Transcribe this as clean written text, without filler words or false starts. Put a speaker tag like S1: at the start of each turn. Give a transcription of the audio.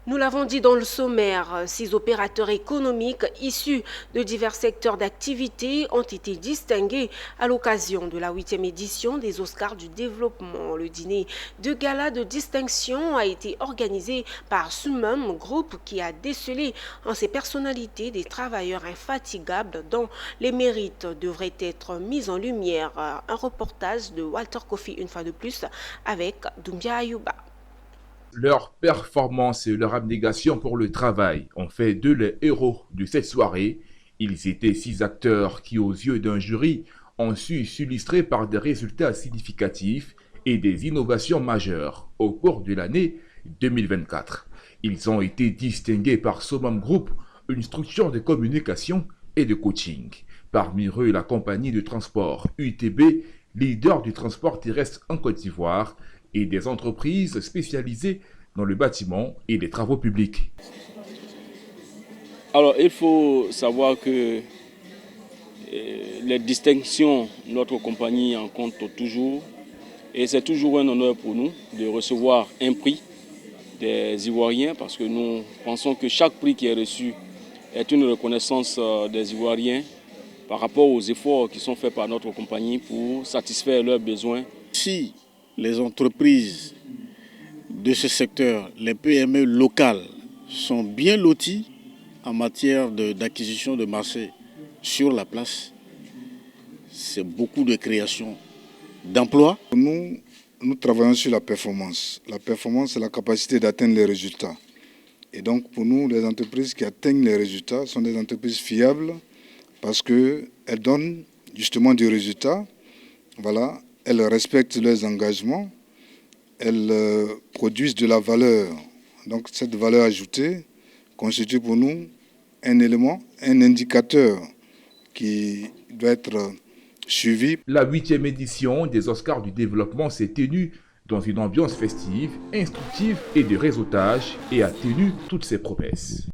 S1: Nous l'avons dit dans le sommaire, 6 opérateurs économiques issus de divers secteurs d'activité ont été distingués à l'occasion de la 8e édition des Oscars du développement. Le dîner de gala de distinction a été organisé par ce même groupe qui a décelé en ses personnalités des travailleurs infatigables dont les mérites devraient être mis en lumière. Un reportage de Walter Kofi une fois de plus avec Doumbia Ayouba.
S2: Leur performance et leur abnégation pour le travail ont fait d'eux les héros de cette soirée. Ils étaient 6 acteurs qui, aux yeux d'un jury, ont su s'illustrer par des résultats significatifs et des innovations majeures au cours de l'année 2024. Ils ont été distingués par Somam Group, une structure de communication et de coaching. Parmi eux, la compagnie de transport UTB, leader du transport terrestre en Côte d'Ivoire, et des entreprises spécialisées dans le bâtiment et les travaux publics.
S3: Alors, il faut savoir que les distinctions, notre compagnie en compte toujours. Et c'est toujours un honneur pour nous de recevoir un prix des Ivoiriens parce que nous pensons que chaque prix qui est reçu est une reconnaissance des Ivoiriens par rapport aux efforts qui sont faits par notre compagnie pour satisfaire leurs besoins.
S4: Si les entreprises de ce secteur, les PME locales, sont bien loties en matière d'acquisition de marché sur la place, c'est beaucoup de création d'emplois.
S5: Nous travaillons sur la performance. La performance, c'est la capacité d'atteindre les résultats. Et donc, pour nous, les entreprises qui atteignent les résultats sont des entreprises fiables parce qu'elles donnent justement du résultat. Voilà. Elles respectent leurs engagements, elles produisent de la valeur. Donc cette valeur ajoutée constitue pour nous un élément, un indicateur qui doit être suivi.
S2: La 8e édition des Oscars du développement s'est tenue dans une ambiance festive, instructive et de réseautage et a tenu toutes ses promesses.